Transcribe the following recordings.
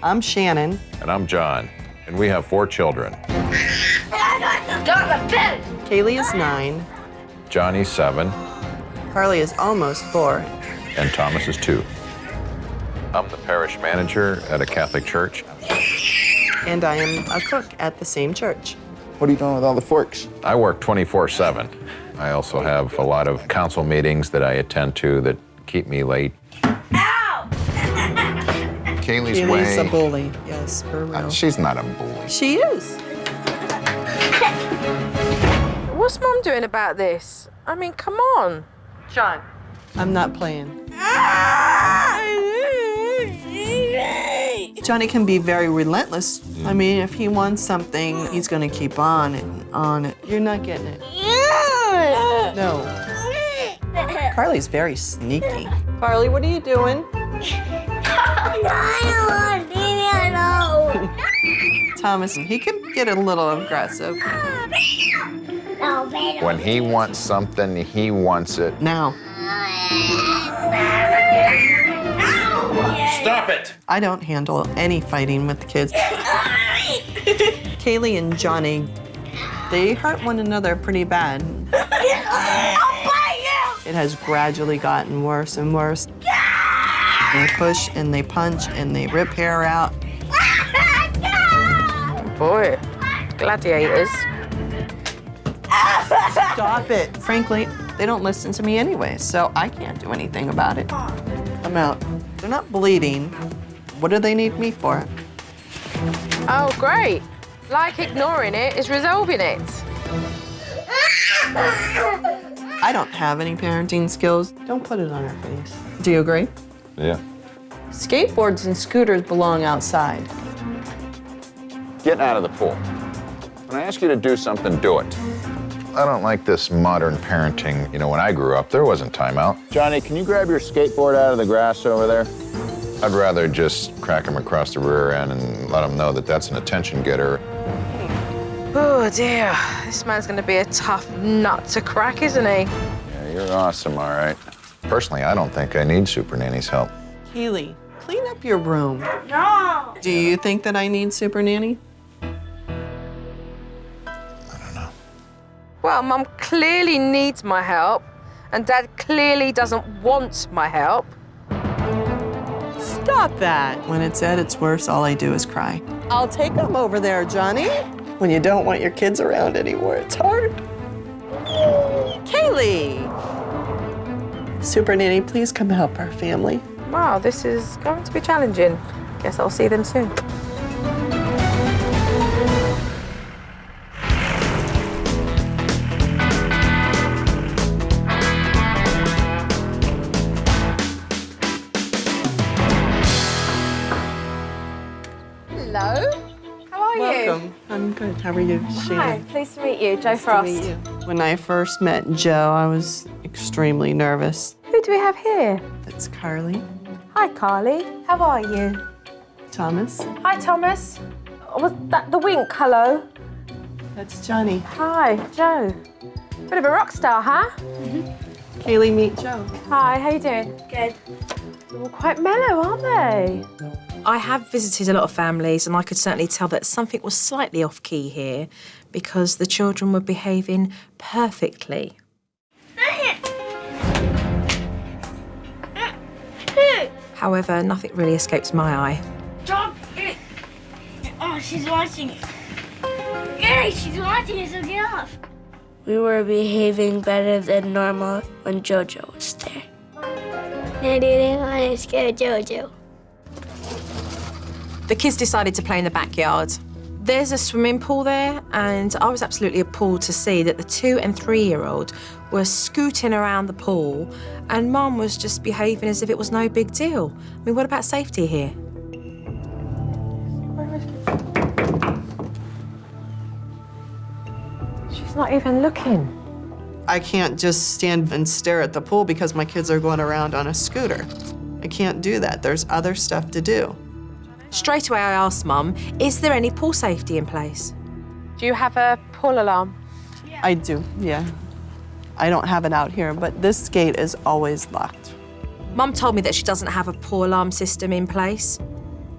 I'm Shannon. And I'm John, and we have 4 children. Kaylee is 9. Johnny's 7, Carly is almost 4. and Thomas is 2. I'm the parish manager at a Catholic church. And I am a cook at the same church. What are you doing with all the forks? I work 24/7. I also have a lot of council meetings that I attend to that keep me late. Ow! Kaylee's Kaylee's a way. bully, yes, for real. She's not a bully. She is. What's Mum doing about this? I mean, come on. John. I'm not playing. Johnny can be very relentless. I mean, if he wants something, he's gonna keep on and on it. You're not getting it. No. Carly's very sneaky. Carly, what are you doing? Thomas, he can get a little aggressive. When he wants something, he wants it. Now. Stop it! I don't handle any fighting with the kids. Kaylee and Johnny, they hurt one another pretty bad. It has gradually gotten worse and worse. They push and they punch and they rip hair out. Boy, gladiators. Stop it. Frankly, they don't listen to me anyway, so I can't do anything about it. I'm out. They're not bleeding. What do they need me for? Oh, great. Like ignoring it is resolving it. I don't have any parenting skills. Don't put it on her face. Do you agree? Yeah. Skateboards and scooters belong outside. Get out of the pool. When I ask you to do something, do it. I don't like this modern parenting. You know, when I grew up, there wasn't timeout. Johnny, can you grab your skateboard out of the grass over there? I'd rather just crack him across the rear end and let him know that that's an attention getter. Oh, dear. This man's going to be a tough nut to crack, isn't he? Yeah, you're awesome, all right. Personally, I don't think I need Supernanny's help. Keely, clean up your room. No! Do you think that I need Supernanny? Well, Mum clearly needs my help, and Dad clearly doesn't want my help. Stop that. When it's at its worst, all I do is cry. I'll take them over there, Johnny. When you don't want your kids around anymore, it's hard. Kaylee! Supernanny, please come help our family. Wow, this is going to be challenging. Guess I'll see them soon. Hello. How are you? Welcome. I'm good. How are you, Hi, Shannon? pleased to meet you. Joe Nice to Frost. meet you. When I first met Joe, I was extremely nervous. Who do we have here? It's Carly, Hi, Carly. How are you? Thomas. Hi, Thomas. Was that the wink? Hello. That's Johnny. Hi, Joe. Bit of a rock star, huh? Kaylee, meet Joe. Hi, how you doing? Good. They're all quite mellow, aren't they? I have visited a lot of families, and I could certainly tell that something was slightly off key here because the children were behaving perfectly. However, nothing really escapes my eye. Stop it! Oh, she's watching it. Hey, she's watching it, so get off. We were behaving better than normal when Jojo was there. I didn't want to scare Jojo. The kids decided to play in the backyard. There's a swimming pool there, and I was absolutely appalled to see that the 2- and 3-year-old were scooting around the pool, and Mum was just behaving as if it was no big deal. I mean, what about safety here? She's not even looking. I can't just stand and stare at the pool because my kids are going around on a scooter. I can't do that. There's other stuff to do. Straight away I asked Mum, is there any pool safety in place? Do you have a pool alarm? I do, yeah. I don't have it out here, but this gate is always locked. Mum told me that she doesn't have a pool alarm system in place.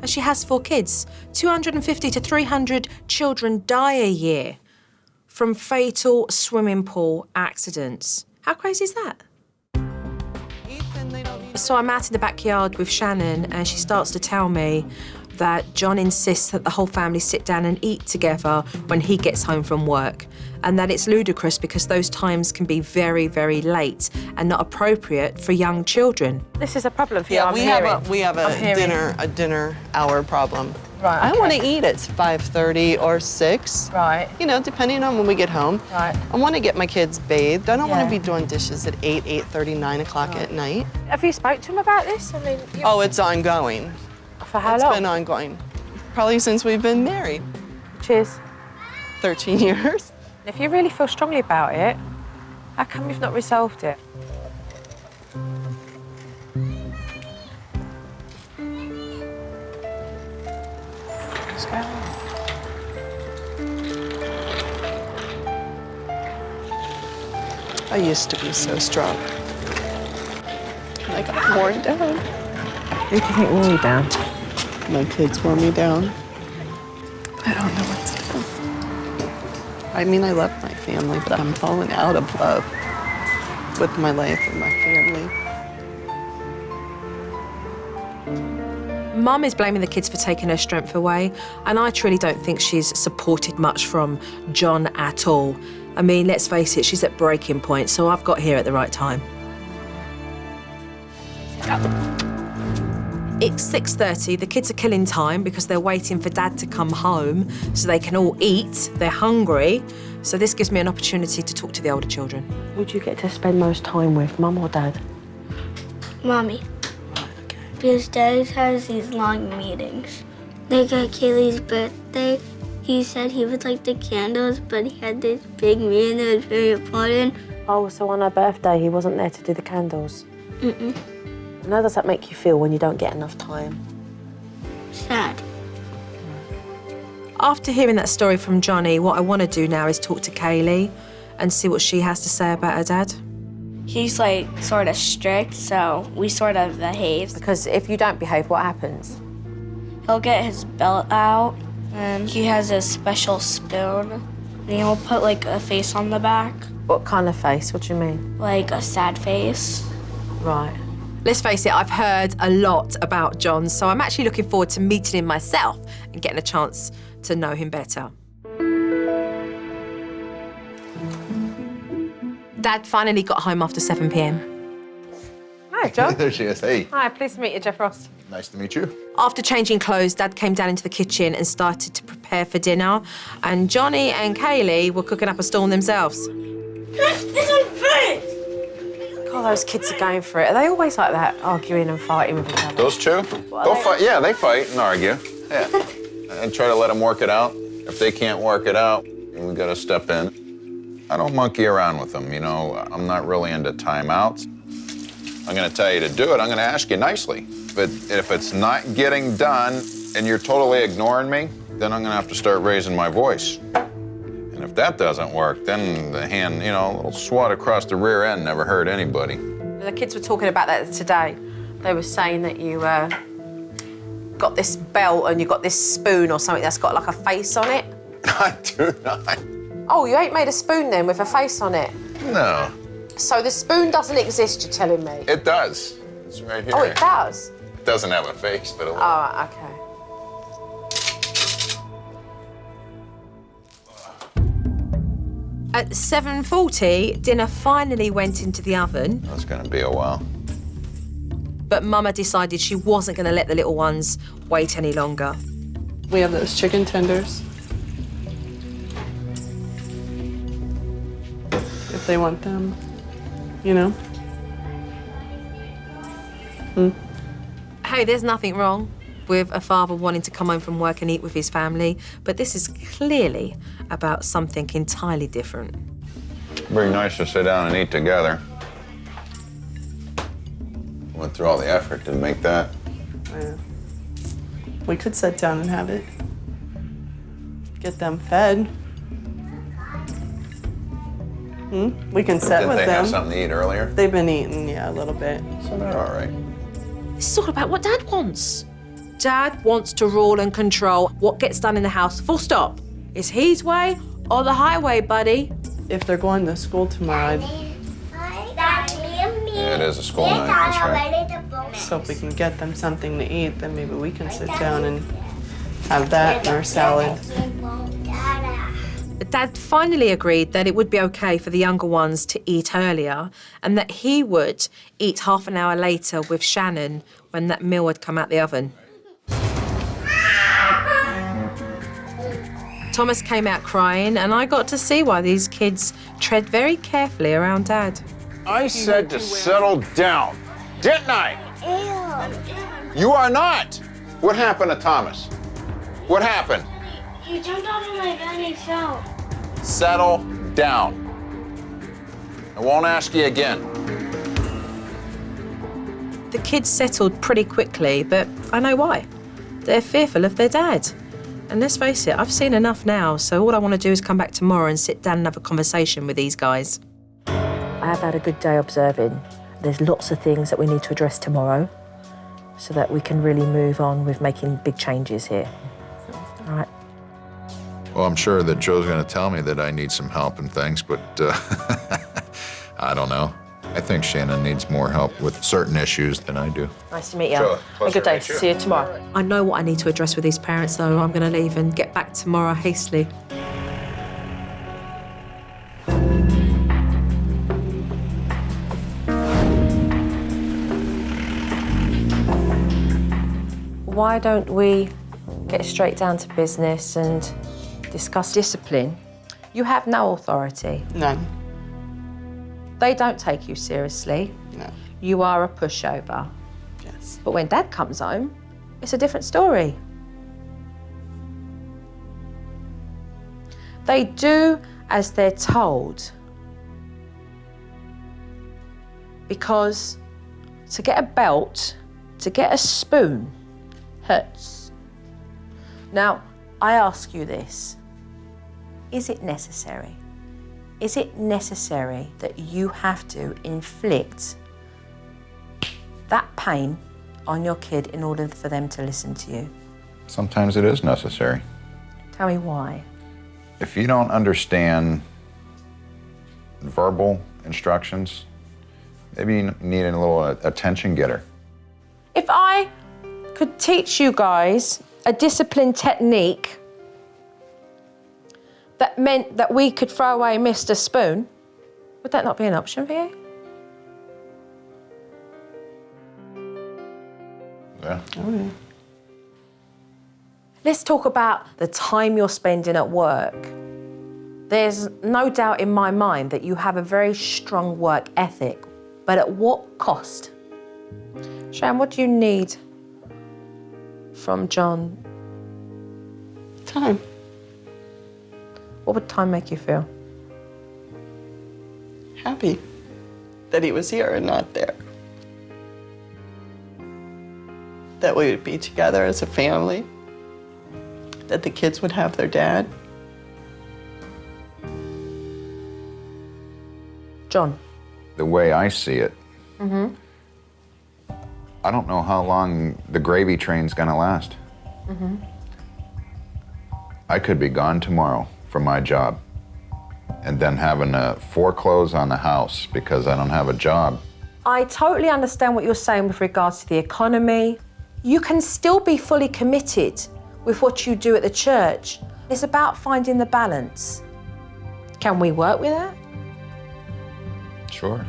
and she has 4 kids. 250 to 300 children die a year from fatal swimming pool accidents. How crazy is that? So I'm out in the backyard with Shannon, and she starts to tell me that John insists that the whole family sit down and eat together when he gets home from work, and that it's ludicrous because those times can be very, very late and not appropriate for young children. This is a problem for you. Yeah, we have a dinner hour problem. Right, I okay. want to eat at 5:30 or 6. Right. You know, depending on when we get home. Right. I want to get my kids bathed. I don't want Yeah. to be doing dishes at 8, 8:30, 9 o'clock at night. Have you spoke to him about this? I mean, Oh, it's ongoing. for how It's long? been ongoing. Probably since we've been married. Cheers. 13 years. If you really feel strongly about it, how come you've not resolved it? What's going on? I used to be so strong. I got worn down. Who do you think wore you down? My kids wore me down. I don't know what to do. I mean, I love my family, but I'm falling out of love with my life and my family. Mum is blaming the kids for taking her strength away, and I truly don't think she's supported much from John at all. I mean, let's face it, she's at breaking point, so I've got here at the right time. It's 6:30, the kids are killing time because they're waiting for Dad to come home so they can all eat, they're hungry, so this gives me an opportunity to talk to the older children. Would you get to spend most time with, Mum or Dad? Mommy. Because Dad has these long meetings. Like at Kaylee's birthday, he said he would like the candles, but he had this big meeting that was very important. Oh, so on her birthday, he wasn't there to do the candles? Mm-mm. And how does that make you feel when you don't get enough time? Sad. After hearing that story from Johnny, what I want to do now is talk to Kaylee and see what she has to say about her dad. He's like sort of strict, so we sort of behave. Because if you don't behave, what happens? He'll get his belt out, and he has a special spoon, and he'll put like a face on the back, What kind of face? What do you mean? like a sad face. Right. Let's face it, I've heard a lot about John, so I'm actually looking forward to meeting him myself and getting a chance to know him better. Dad finally got home after 7 p.m. Hi, John. There she is. Hey, Hi, pleased to meet you, Jeff Ross. nice to meet you. After changing clothes, Dad came down into the kitchen and started to prepare for dinner, and Johnny and Kaylee were cooking up a storm themselves. This one's first! God, those kids are going for it. Are they always like that, arguing and fighting with each other? Those two? They'll fight. Yeah, they fight and argue. Yeah. And try to let them work it out. If they can't work it out, we got to step in. I don't monkey around with them, you know. I'm not really into timeouts. I'm going to tell you to do it. I'm going to ask you nicely. If it's not getting done and you're totally ignoring me, then I'm going to have to start raising my voice. And if that doesn't work, then the hand, you know, a little swat across the rear end never hurt anybody. The kids were talking about that today. They were saying that you got this belt and you got this spoon or something that's got like a face on it. I do not. Oh, you ain't made a spoon then with a face on it? No, So the spoon doesn't exist, you're telling me? it does. It's right here. Oh, it does? It doesn't have a face, but a little. Oh, okay. At 7:40, dinner finally went into the oven, That's going to be a while. but Mama decided she wasn't going to let the little ones wait any longer. We have those chicken tenders. If they want them, you know. Hey, there's nothing wrong with a father wanting to come home from work and eat with his family, but this is clearly about something entirely different. Very nice to sit down and eat together. Went through all the effort to make that. Yeah. We could sit down and have it. Get them fed. We can sit Did with they them. have something to eat earlier? They've been eating, yeah, a little bit. So they're all right. This is all about what Dad wants. Dad wants to rule and control what gets done in the house, full stop. It's his way or the highway, buddy. If they're going to school tomorrow, Yeah, it is a school night, that's right. so if we can get them something to eat, then maybe we can sit down and have that or salad. Dad finally agreed that it would be okay for the younger ones to eat earlier and that he would eat half an hour later with Shannon when that meal had come out the oven. Thomas came out crying and I got to see why these kids tread very carefully around Dad. I said to settle down, didn't I? You are not! What happened to Thomas? What happened? You jumped off of my bed and fell. Settle down. I won't ask you again. The kids settled pretty quickly, but I know why. They're fearful of their dad. And let's face it, I've seen enough now, so all I want to do is come back tomorrow and sit down and have a conversation with these guys. I have had a good day observing. There's lots of things that we need to address tomorrow so that we can really move on with making big changes here. All right. Well, I'm sure that Joe's going to tell me that I need some help and things, but I don't know. I think Shannon needs more help with certain issues than I do. Nice to meet you. Sure. Have a good day. See you tomorrow. I know what I need to address with these parents, so I'm going to leave and get back tomorrow hastily. Why don't we get straight down to business and discuss Discipline. You have no authority. None. They don't take you seriously. No. You are a pushover. Yes. But when Dad comes home, it's a different story. They do as they're told. Because to get a belt, to get a spoon, hurts. Now, I ask you this. Is it necessary? Is it necessary that you have to inflict that pain on your kid in order for them to listen to you? Sometimes it is necessary. Tell me why. If you don't understand verbal instructions, maybe you need a little attention getter. If I could teach you guys a discipline technique that meant that we could throw away Mr. Spoon, would that not be an option for you? Yeah. Okay. Let's talk about the time you're spending at work. There's no doubt in my mind that you have a very strong work ethic, but at what cost? Sharon, what do you need from John? Time. What would time make you feel? Happy that he was here and not there. That we would be together as a family. That the kids would have their dad. John. The way I see it, I don't know how long the gravy train's gonna last. I could be gone tomorrow from my job and then having to foreclose on the house because I don't have a job. I totally understand what you're saying with regards to the economy. You can still be fully committed with what you do at the church. It's about finding the balance. Can we work with that? Sure.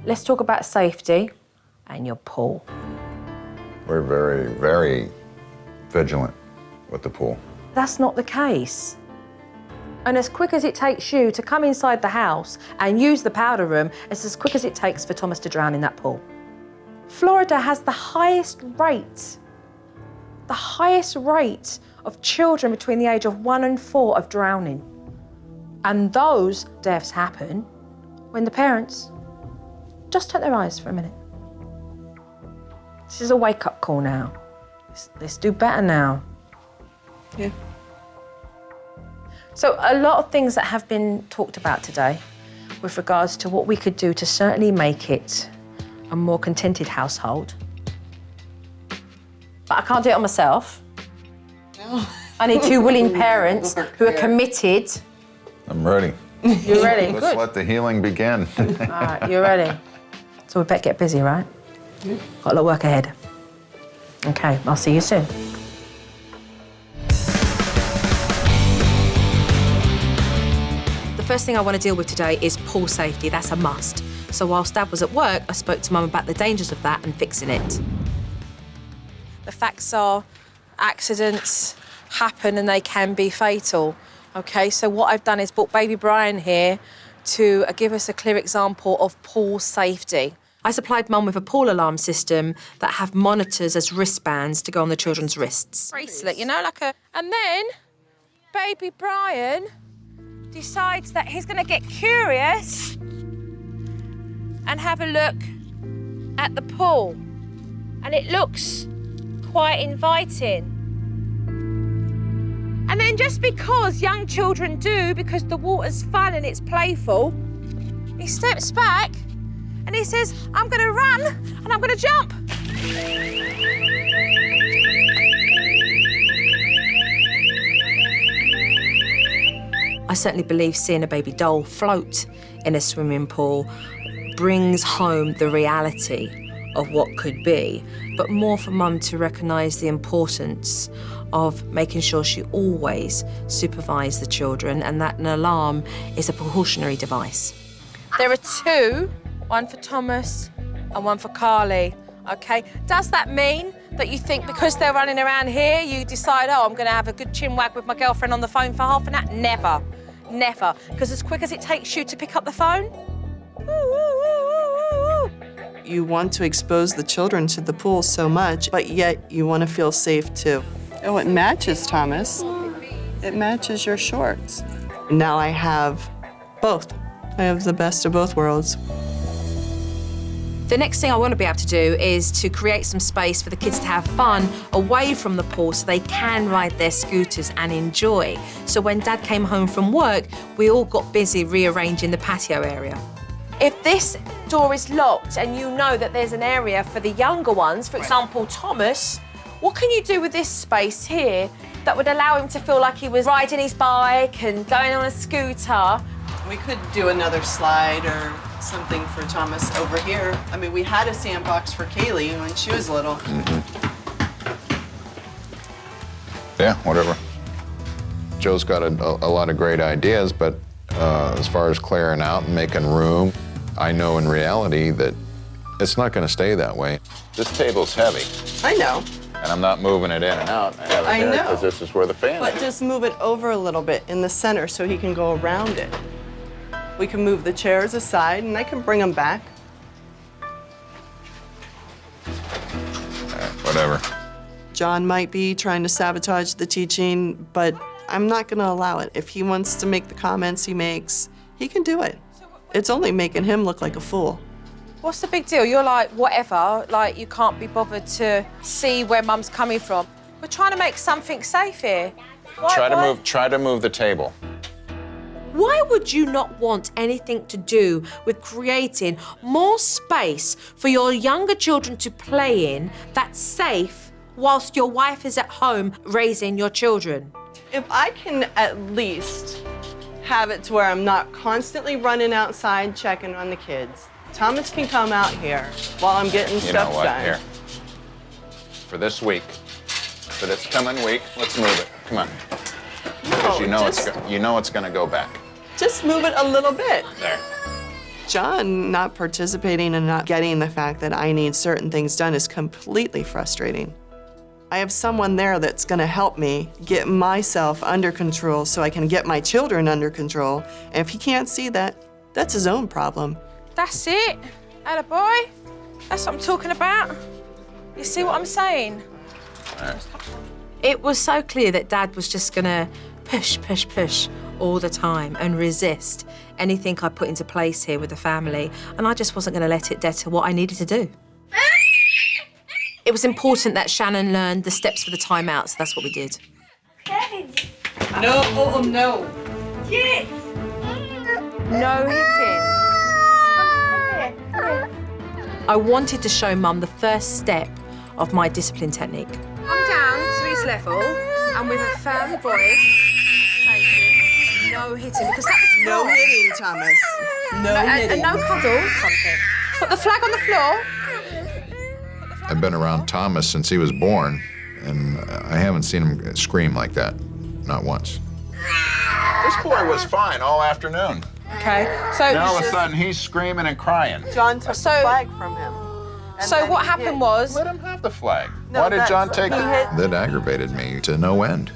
Let's talk about safety and your pool. We're very, very vigilant with the pool. That's not the case. And as quick as it takes you to come inside the house and use the powder room, it's as quick as it takes for Thomas to drown in that pool. Florida has the highest rate of children between the age of 1 and 4 of drowning. And those deaths happen when the parents just turn their eyes for a minute. This is a wake-up call now. Let's do better now. Yeah. So a lot of things that have been talked about today with regards to what we could do to certainly make it a more contented household. But I can't do it on myself. No. I need two willing parents who are committed. I'm ready. You're ready? Let's let the healing begin. All right, you're ready. So we better get busy, right? Got a lot of work ahead. Okay, I'll see you soon. The first thing I want to deal with today is pool safety. That's a must. So whilst Dad was at work, I spoke to Mum about the dangers of that and fixing it. The facts are accidents happen and they can be fatal. Okay, so what I've done is brought baby Brian here to give us a clear example of pool safety. I supplied Mum with a pool alarm system that have monitors as wristbands to go on the children's wrists. Bracelet, you know, like a... And then baby Brian decides that he's going to get curious and have a look at the pool. And it looks quite inviting. And then just because young children do, because the water's fun and it's playful, he steps back and he says, I'm going to run and I'm going to jump. I certainly believe seeing a baby doll float in a swimming pool brings home the reality of what could be, but more for Mum to recognise the importance of making sure she always supervises the children and that an alarm is a precautionary device. There are two, one for Thomas and one for Carly, okay? Does that mean that you think because they're running around here, you decide, oh, I'm going to have a good chinwag with my girlfriend on the phone for half an hour? Never, never. Because as quick as it takes you to pick up the phone, You want to expose the children to the pool so much, but yet you want to feel safe too. Oh, it matches, Thomas. It matches your shorts. Now I have both. I have the best of both worlds. the next thing I want to be able to do is to create some space for the kids to have fun away from the pool so they can ride their scooters and enjoy. So when Dad came home from work, we all got busy rearranging the patio area. If this door is locked and you know that there's an area for the younger ones, for example, Thomas, what can you do with this space here that would allow him to feel like he was riding his bike and going on a scooter? We could do another slide or something for Thomas over here. I mean, we had a sandbox for Kaylee when she was little. Yeah, whatever. Joe's got a lot of great ideas, but as far as clearing out and making room, I know in reality that it's not going to stay that way. This table's heavy. I know. And I'm not moving it in and out. I have it I there know. because this is where the fan But is. just move it over a little bit in the center so he can go around it. We can move the chairs aside and I can bring them back. All right, whatever. John might be trying to sabotage the teaching, but I'm not going to allow it. If he wants to make the comments he makes, he can do it. It's only making him look like a fool. What's the big deal? You're like, whatever, like you can't be bothered to see where Mum's coming from. We're trying to make something safe here. Try to move the table. Why would you not want anything to do with creating more space for your younger children to play in that's safe whilst your wife is at home raising your children? If I can at least have it to where I'm not constantly running outside checking on the kids, Thomas can come out here while I'm getting You stuff know what? done. Here. For this week, for this coming week, let's move it. Come on. Because you know it's going to go back. Just move it a little bit. There. John not participating and not getting the fact that I need certain things done is completely frustrating. I have someone there that's going to help me get myself under control so I can get my children under control. And if he can't see that, that's his own problem. That's it. Attaboy. That's what I'm talking about. You see what I'm saying? It was so clear that Dad was just gonna push, push, push all the time and resist anything I put into place here with the family, and I just wasn't gonna let it deter what I needed to do. It was important that Shannon learned the steps for the timeout, so that's what we did. No, oh, no. No hitting. I wanted to show Mum the first step of my discipline technique. Come down to his level and with a firm voice, say to him, no hitting, because that was No wrong. hitting, Thomas. No hitting. And no cuddles. Something. Put the flag on the floor. I've been around Thomas since he was born, and I haven't seen him scream like that, not once. This boy was fine all afternoon. Okay. So Now all of a sudden he's screaming and crying. John took So- the flag from him. And So then what he happened hit. was, Let him have the flag. No, Why did that's- John take he it? hit- That aggravated me to no end.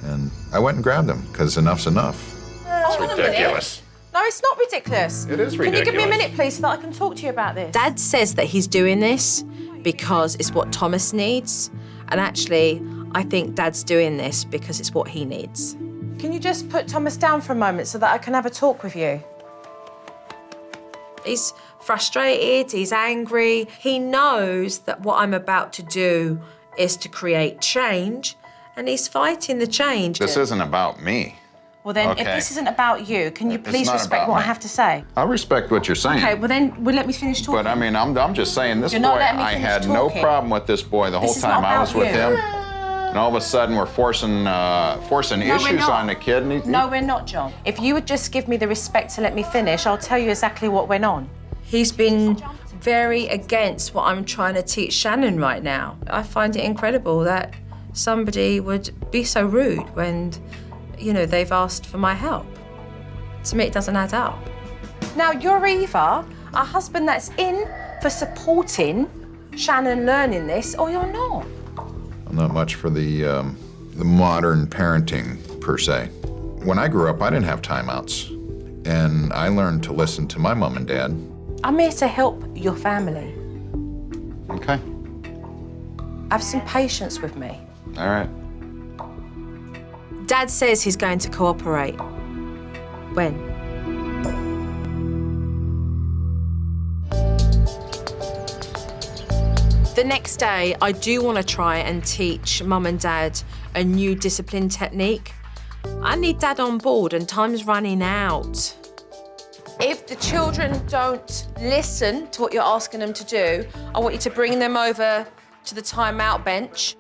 And I went and grabbed him, because enough's enough. It's ridiculous. no, it's not ridiculous. It is Can you give me a ridiculous. minute, please, so that I can talk to you about this? Dad says that he's doing this because it's what Thomas needs. And actually, I think Dad's doing this because it's what he needs. Can you just put Thomas down for a moment so that I can have a talk with you? He's frustrated, he's angry. He knows that what I'm about to do is to create change, and he's fighting the change. This isn't about me. Well, then, if Okay. this isn't about you, can you It's please not respect about what I me. have to say? I respect what you're saying. Okay, well then, let me finish talking. But I mean, I'm just saying, this You're boy, not letting me I finish had no talking. problem with this boy the whole This is time not I was about with you. him. And all of a sudden, we're forcing No, we're issues not. on the kid. And he, No, we're not, John. If you would just give me the respect to let me finish, I'll tell you exactly what went on. He's been very against what I'm trying to teach Shannon right now. I find it incredible that somebody would be so rude when, they've asked for my help. To me, it doesn't add up. Now, you're either a husband that's in for supporting Shannon learning this, or you're not. I'm not much for the modern parenting, per se. When I grew up, I didn't have timeouts. And I learned to listen to my mom and dad. I'm here to help your family. Okay, Have some patience with me. all right. Dad says he's going to cooperate. When? The next day, I do want to try and teach Mum and Dad a new discipline technique. I need Dad on board and time's running out. If the children don't listen to what you're asking them to do, I want you to bring them over to the timeout bench.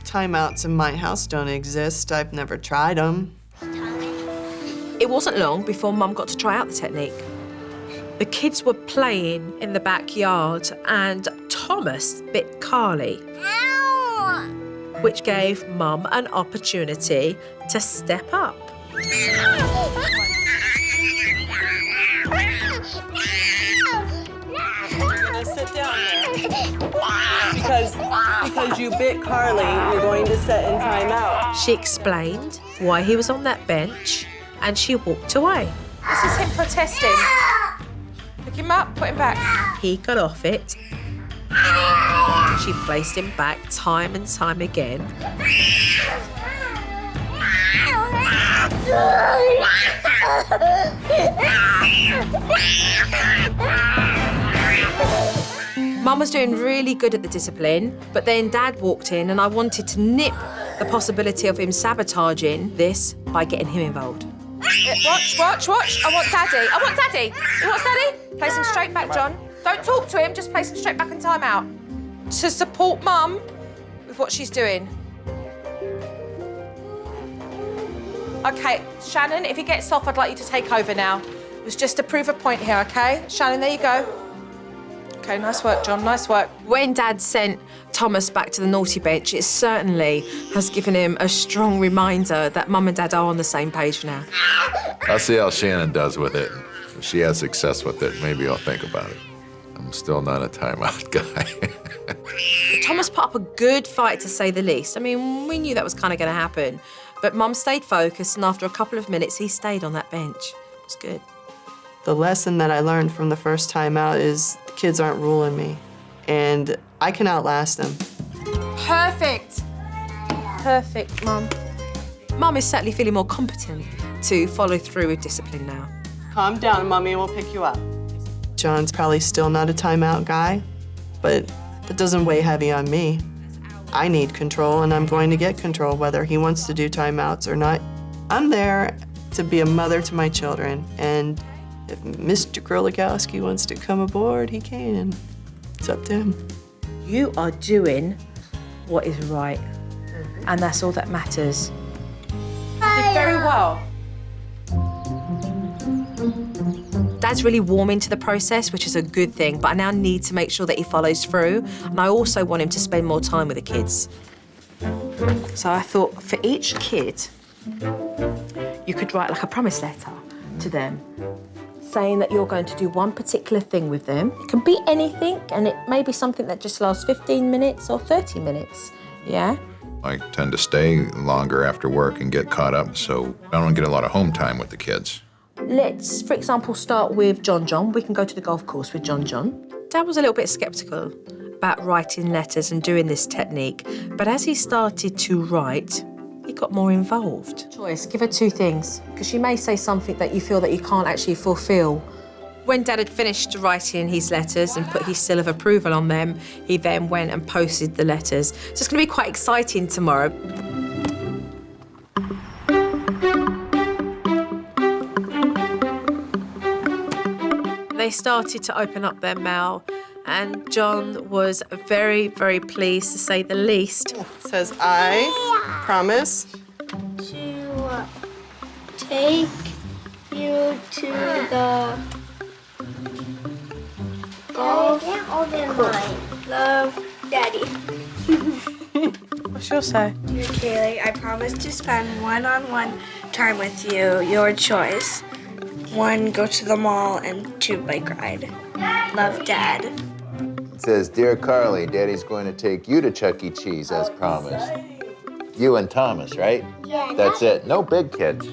Timeouts in my house don't exist. I've never tried them. It wasn't long before Mum got to try out the technique. The kids were playing in the backyard and Thomas bit Carly, which gave Mum an opportunity to step up. Sit down here. Because you bit Carly, you're going to sit in timeout. She explained why he was on that bench and she walked away. This is him protesting. Pick him up, put him back. He got off it. She placed him back time and time again. Mum was doing really good at the discipline, but then Dad walked in and I wanted to nip the possibility of him sabotaging this by getting him involved. Watch. I want Daddy. You want Daddy? Place him straight back, John. Don't talk to him, just place him straight back in timeout. To support Mum with what she's doing. Okay, Shannon, if he gets off, I'd like you to take over now. It was just to prove a point here, okay? Shannon, there you go. Okay, nice work, John, nice work. When Dad sent Thomas back to the naughty bench, it certainly has given him a strong reminder that Mum and Dad are on the same page now. I'll see how Shannon does with it. If she has success with it, maybe I'll think about it. I'm still not a timeout guy. Thomas put up a good fight, to say the least. I mean, we knew that was kind of going to happen. But Mum stayed focused, and after a couple of minutes, he stayed on that bench. It was good. The lesson that I learned from the first time out is the kids aren't ruling me, and I can outlast them. Perfect. Perfect, Mum. Mum is certainly feeling more competent to follow through with discipline now. Calm down, Mommy, we'll pick you up. John's probably still not a timeout guy, but that doesn't weigh heavy on me. I need control, and I'm going to get control whether he wants to do timeouts or not. I'm there to be a mother to my children, and if Mr. Krolikowski wants to come aboard, he can. It's up to him. You are doing what is right, and that's all that matters. You did very well. Dad's really warm into the process, which is a good thing, but I now need to make sure that he follows through, and I also want him to spend more time with the kids. So I thought for each kid, you could write like a promise letter to them, saying that you're going to do one particular thing with them. It can be anything, and it may be something that just lasts 15 minutes or 30 minutes, yeah? I tend to stay longer after work and get caught up, so I don't get a lot of home time with the kids. Let's, for example, start with John. We can go to the golf course with John. Dad was a little bit sceptical about writing letters and doing this technique, but as he started to write, he got more involved. Choice, give her two things, because she may say something that you feel that you can't actually fulfill. When Dad had finished writing his letters and put his seal of approval on them, he then went and posted the letters. So it's going to be quite exciting tomorrow. They started to open up their mail, and John was very, very pleased, to say the least. It says, I promise To take you to the golf course. Love, Daddy. What's yours say? Dear Kaylee, I promise to spend one-on-one time with you, your choice. 1, go to the mall, and 2, bike ride. Love, Dad. It says, Dear Carly, Daddy's going to take you to Chuck E. Cheese as promised. You and Thomas, right? Yeah. That's it. No big kids.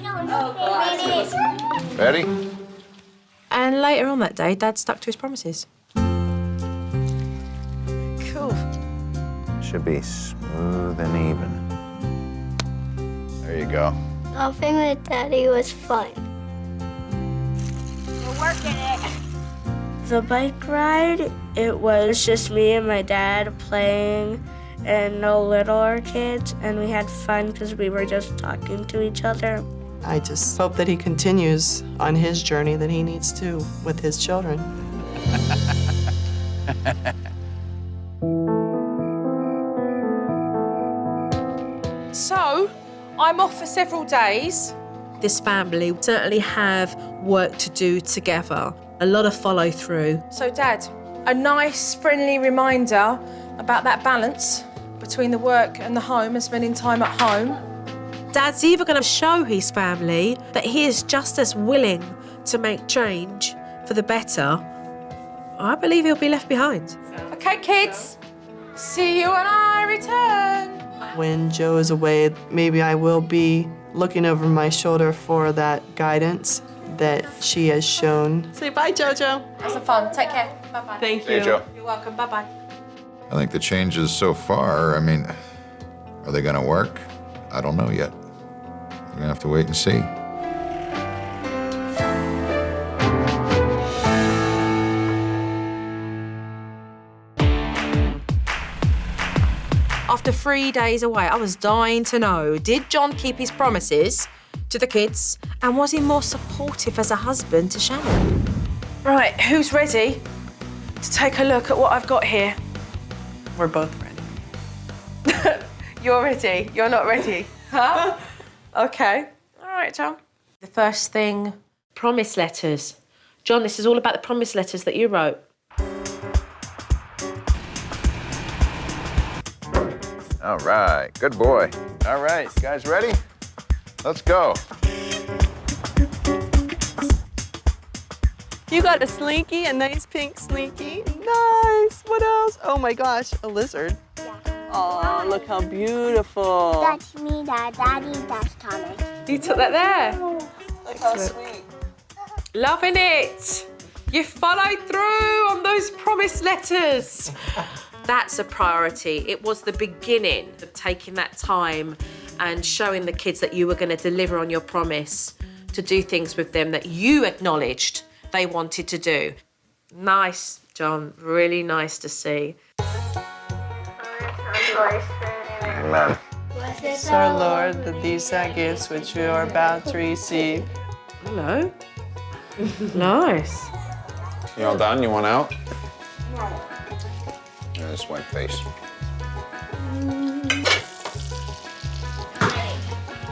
Ready? And later on that day, Dad stuck to his promises. Cool. Should be smooth and even. There you go. Golfing with Daddy was fun. We're working it. The bike ride, it was just me and my dad playing and no littler kids, and we had fun because we were just talking to each other. I just hope that he continues on his journey that he needs to with his children. So, I'm off for several days. This family certainly have work to do together, a lot of follow through. So, Dad, a nice, friendly reminder about that balance between the work and the home and spending time at home. Dad's either going to show his family that he is just as willing to make change for the better, or I believe he'll be left behind. Okay, kids, see you when I return. When Joe is away, maybe I will be looking over my shoulder for that guidance that she has shown. Say bye, Jojo. Have some fun. Take care. Bye-bye. Thank Hey, you. Joe. You're welcome. Bye-bye. I think the changes so far, I mean, are they going to work? I don't know yet. We're going to have to wait and see. After 3 days away, I was dying to know, did John keep his promises to the kids, and was he more supportive as a husband to Shannon? Right, who's ready to take a look at what I've got here? We're both ready. You're ready. You're not ready. Huh? Okay. All right, John. The first thing, promise letters. John, this is all about the promise letters that you wrote. All right, good boy. All right, guys ready? Let's go. You got a slinky, a nice pink slinky. Nice. What else? Oh my gosh, a lizard. Oh, look how beautiful. That's me, Daddy, that's Thomas. You took that there. Look how sweet. Loving it. You followed through on those promise letters. That's a priority. It was the beginning of taking that time and showing the kids that you were going to deliver on your promise to do things with them that you acknowledged they wanted to do. Nice, John. Really nice to see. Amen. Bless our Lord, that these are gifts which we are about to receive. Hello. Nice. You all done? You want out? his wet face.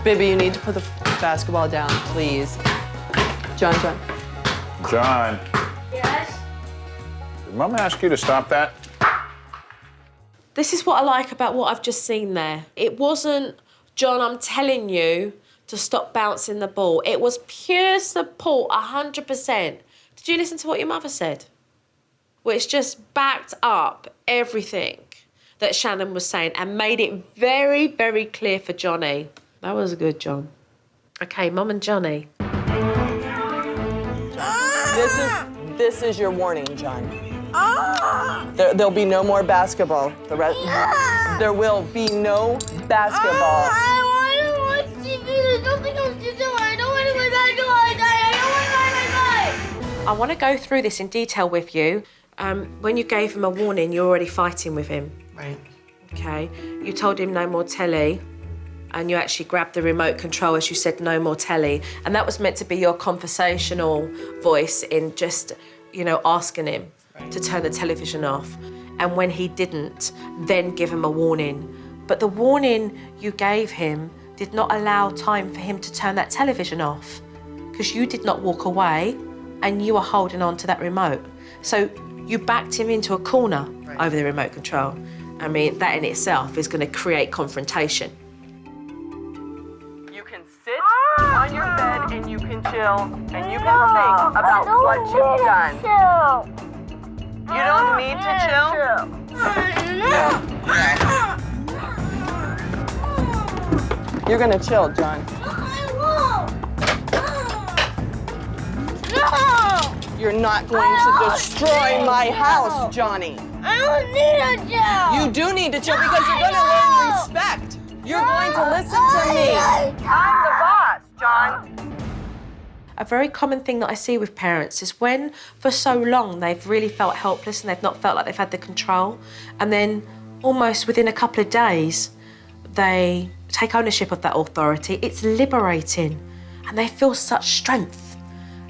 Baby, you need to put the basketball down, please. John. John, Yes? did Mom ask you to stop that? This is what I like about what I've just seen there. It wasn't, John, I'm telling you to stop bouncing the ball. It was pure support, 100%. Did you listen to what your mother said? Which just backed up everything that Shannon was saying and made it very, very clear for Johnny. That was good, John. Okay, Mum and Johnny. This is your warning, John. There'll be no more basketball. There will be no basketball. I want to watch TV. There's nothing else to do. I don't want to play basketball. I don't want to ride my bike. I want to go through this in detail with you. When you gave him a warning, you're already fighting with him. Right. Okay? You told him no more telly, and you actually grabbed the remote control as you said no more telly. And that was meant to be your conversational voice in just, asking him to turn the television off. And when he didn't, then give him a warning. But the warning you gave him did not allow time for him to turn that television off, because you did not walk away and you were holding on to that remote. So you backed him into a corner over the remote control. I mean, that in itself is going to create confrontation. You can sit on your bed and you can chill and you can think about what you've done. You don't need to chill? No. You're gonna chill, John. You're not going to destroy my house, Johnny. I don't need a chill. You do need to chill because you're gonna learn respect. You're going to listen to me. I'm the boss, John. A very common thing that I see with parents is when, for so long, they've really felt helpless and they've not felt like they've had the control, and then almost within a couple of days, they take ownership of that authority. It's liberating, and they feel such strength,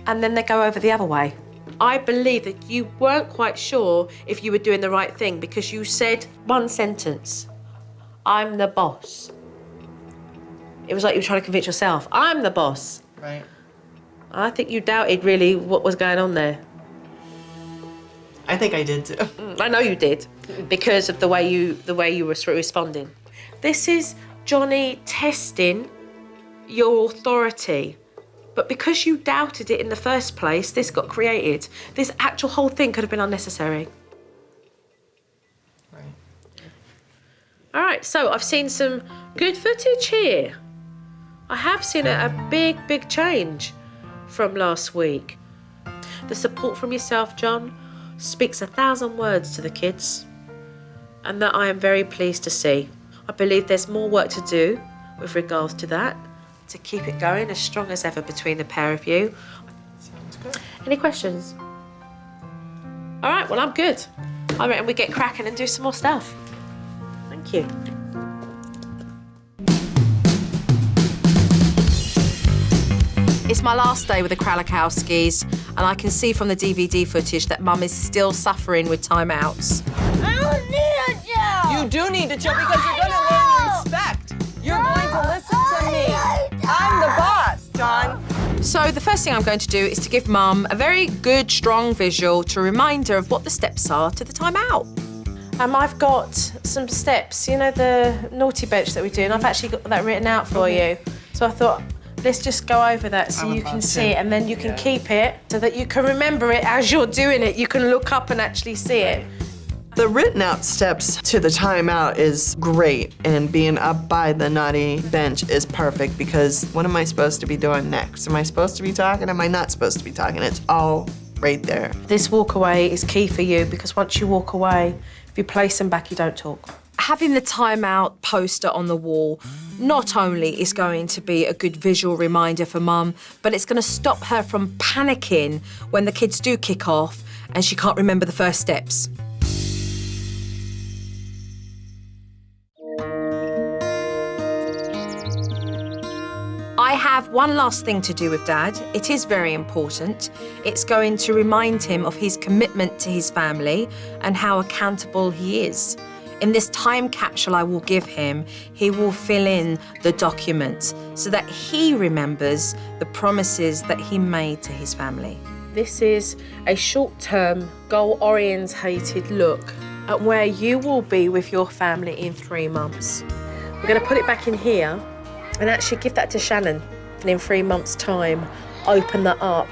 and then they go over the other way. I believe that you weren't quite sure if you were doing the right thing because you said one sentence, I'm the boss. It was like you were trying to convince yourself, I'm the boss. Right. I think you doubted really what was going on there. I think I did too. I know you did, because of the way you were sort of responding. This is Johnny testing your authority. But because you doubted it in the first place, this got created. This actual whole thing could have been unnecessary. Right. All right, so I've seen some good footage here. I have seen a big, big change from last week. The support from yourself, John, speaks 1,000 words to the kids, and that I am very pleased to see. I believe there's more work to do with regards to that, to keep it going as strong as ever between the pair of you. Sounds good. Any questions? All right, well, I'm good. I reckon we get cracking and do some more stuff. Thank you. It's my last day with the Krolikowskis, and I can see from the DVD footage that Mum is still suffering with timeouts. I don't need a chill. You do need to chill because you're gonna learn respect. You're going to listen to me. I'm the boss, John. So the first thing I'm going to do is to give Mum a very good, strong visual to remind her of what the steps are to the timeout. I've got some steps, you know, the naughty bench that we do, and I've actually got that written out for you. So I thought, let's just go over that so you can see it, and then you can keep it so that you can remember it as you're doing it. You can look up and actually see it. The written out steps to the timeout is great, and being up by the naughty bench is perfect because what am I supposed to be doing next? Am I supposed to be talking? Am I not supposed to be talking? It's all right there. This walk away is key for you because once you walk away, if you place them back, you don't talk. Having the timeout poster on the wall not only is going to be a good visual reminder for Mum, but it's going to stop her from panicking when the kids do kick off and she can't remember the first steps. I I have one last thing to do with Dad. It is very important. It's going to remind him of his commitment to his family and how accountable he is. In this time capsule I will give him, he will fill in the documents so that he remembers the promises that he made to his family. This is a short-term, goal-orientated look at where you will be with your family in 3 months. We're going to put it back in here and actually give that to Shannon. And in 3 months' time, open that up.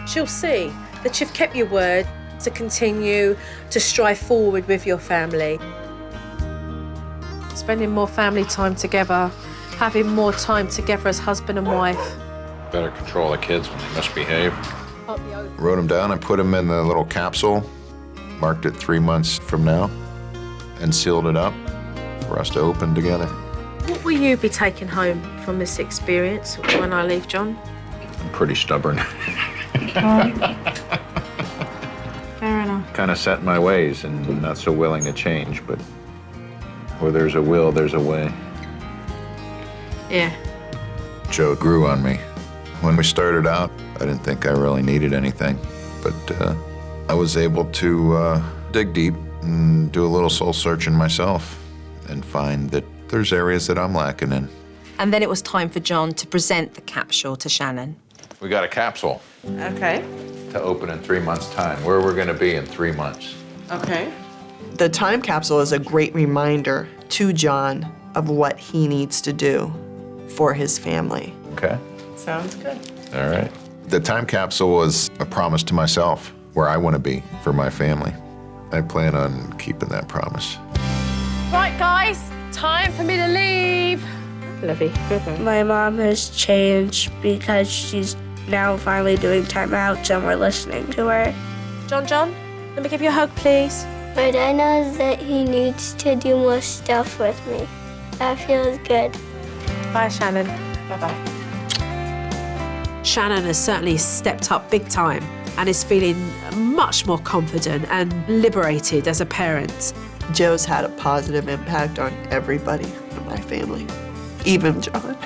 She'll see that you've kept your word to continue to strive forward with your family. Spending more family time together, having more time together as husband and wife. Better control the kids when they misbehave. Wrote them down, I put them in the little capsule, marked it 3 months from now, and sealed it up for us to open together. What will you be taking home from this experience when I leave, John? I'm pretty stubborn. Fair enough. Kind of set in my ways and not so willing to change, but where there's a will, there's a way. Yeah. Joe grew on me. When we started out, I didn't think I really needed anything, but I was able to dig deep and do a little soul searching myself and find that there's areas that I'm lacking in. And then it was time for John to present the capsule to Shannon. We got a capsule Okay. to open in 3 months' time, where we're gonna be in 3 months. Okay. The time capsule is a great reminder to John of what he needs to do for his family. Okay. Sounds good. All right. The time capsule was a promise to myself where I want to be for my family. I plan on keeping that promise. Right, guys, time for me to leave. Lovey. My mom has changed because she's now finally doing timeouts and we're listening to her. John, let me give you a hug, please. But I know that he needs to do more stuff with me. That feels good. Bye, Shannon. Bye-bye. Shannon has certainly stepped up big time and is feeling much more confident and liberated as a parent. Joe's had a positive impact on everybody in my family, even John.